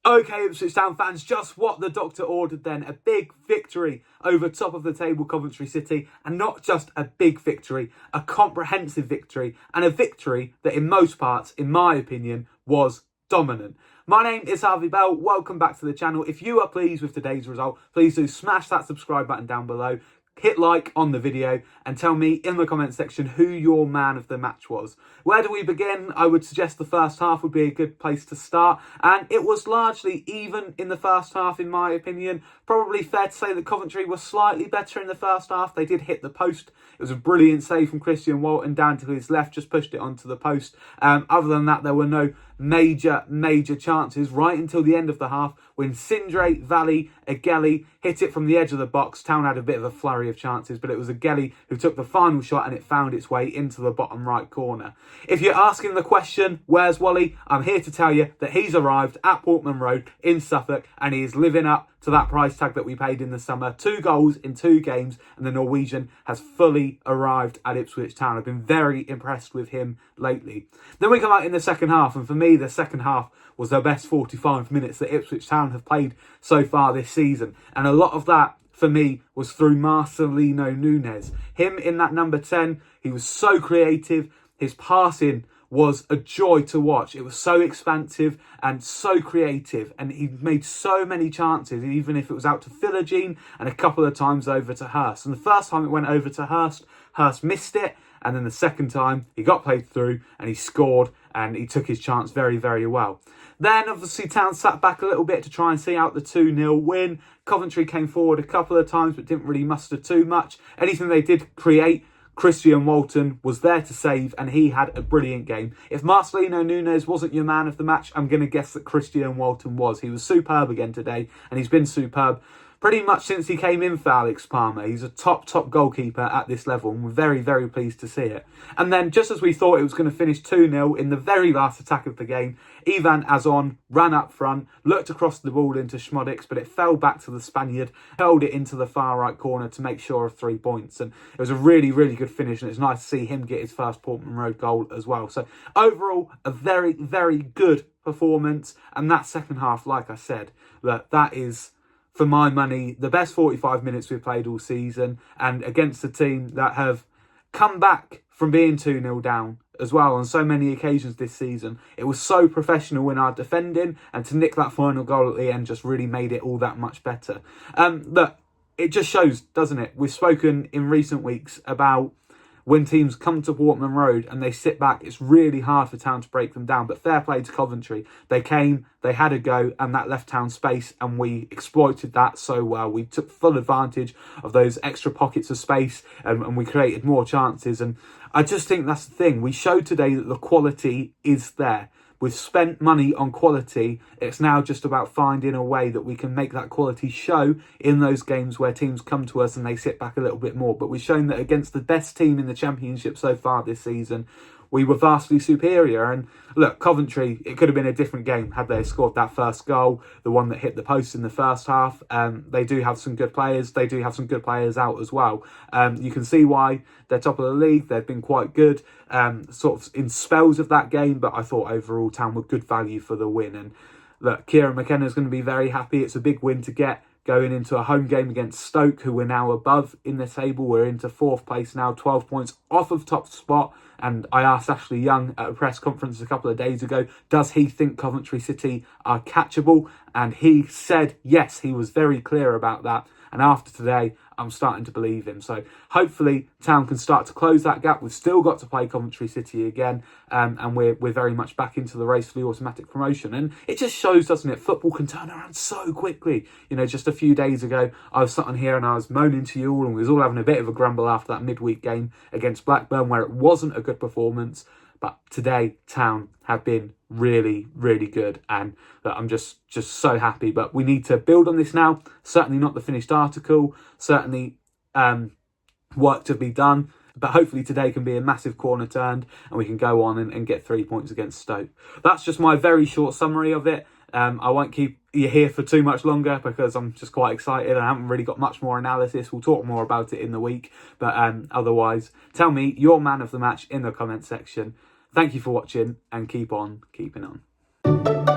Okay, Ipswich Town fans, just what the doctor ordered then. A big victory over top of the table Coventry City. And not just a big victory, a comprehensive victory. And a victory that in most parts, in my opinion, was dominant. My name is Harvey Bell. Welcome back to the channel. If you are pleased with today's result, please do smash that subscribe button down below. Hit like on the video and tell me in the comment section who your man of the match was. Where do we begin? I would suggest the first half would be a good place to start. And it was largely even in the first half, in my opinion. Probably fair to say that Coventry was slightly better in the first half. They did hit the post. It was a brilliant save from Christian Walton down to his left, just pushed it onto the post. Other than that, there were no major chances right until the end of the half when Sindre, Walle, Egeli hit it from the edge of the box. Town had a bit of a flurry of chances, but it was Egeli who took the final shot and it found its way into the bottom right corner. If you're asking the question, where's Walle? I'm here to tell you that he's arrived at Portman Road in Suffolk and he is living up to that price tag that we paid in the summer. 2 goals in 2 games and the Norwegian has fully arrived at Ipswich Town. I've been very impressed with him lately. Then we come out in the second half, and for me the second half was the best 45 minutes that Ipswich Town have played so far this season. And a lot of that for me was through Marcelino Nunes. Him in that number 10, he was so creative. His passing was a joy to watch. It was so expansive and so creative, and he made so many chances, even if it was out to Philogene and a couple of times over to Hirst. And the first time it went over to Hirst, Hirst missed it, and then the second time he got played through and he scored and he took his chance very well. Then obviously Town sat back a little bit to try and see out the 2-0 win. Coventry came forward a couple of times but didn't really muster too much. Anything they did create, Christian Walton was there to save, and he had a brilliant game. If Marcelino Nunes wasn't your man of the match, I'm going to guess that Christian Walton was. He was superb again today, and he's been superb pretty much since he came in for Alex Palmer. He's a top goalkeeper at this level, and we're very pleased to see it. And then, just as we thought it was going to finish 2-0 in the very last attack of the game, Azon ran up front, looked across the ball into Schmodix, but it fell back to the Spaniard, held it into the far right corner to make sure of 3 points. And it was a really good finish, and it's nice to see him get his first Portman Road goal as well. So overall, a very good performance. And that second half, like I said, that is, for my money, the best 45 minutes we've played all season, and against a team that have come back from being 2-0 down as well on so many occasions this season. It was so professional in our defending, and to nick that final goal at the end just really made it all that much better. Look, it just shows, doesn't it? We've spoken in recent weeks about when teams come to Portman Road and they sit back, it's really hard for Town to break them down. But fair play to Coventry. They came, they had a go, and that left Town space, and we exploited that so well. We took full advantage of those extra pockets of space, and we created more chances. And I just think that's the thing. We showed today that the quality is there. We've spent money on quality. It's now just about finding a way that we can make that quality show in those games where teams come to us and they sit back a little bit more. But we've shown that against the best team in the Championship so far this season, we were vastly superior. And look, Coventry, it could have been a different game had they scored that first goal, the one that hit the post in the first half. They do have some good players. They do have some good players out as well. You can see why they're top of the league. They've been quite good sort of in spells of that game, but I thought overall Town were good value for the win. And look, Kieran McKenna's going to be very happy. It's a big win to get going into a home game against Stoke, who we're now above in the table. We're into 4th place now, 12 points off of top spot. And I asked Ashley Young at a press conference a couple of days ago, does he think Coventry City are catchable? And he said yes, he was very clear about that. And after today, I'm starting to believe him. So hopefully Town can start to close that gap. We've still got to play Coventry City again. And we're very much back into the race for the automatic promotion. And it just shows, doesn't it? Football can turn around so quickly. You know, just a few days ago, I was sitting here and I was moaning to you all, and we was all having a bit of a grumble after that midweek game against Blackburn where it wasn't a good performance. But today, Town have been really good, and I'm just so happy. But we need to build on this now. Certainly not the finished article. Certainly work to be done. But hopefully today can be a massive corner turned, and we can go on and get 3 points against Stoke. That's just my very short summary of it. I won't keep you here for too much longer because I'm just quite excited. I haven't really got much more analysis. We'll talk more about it in the week. But otherwise, tell me your man of the match in the comment section. Thank you for watching, and keep on keeping on.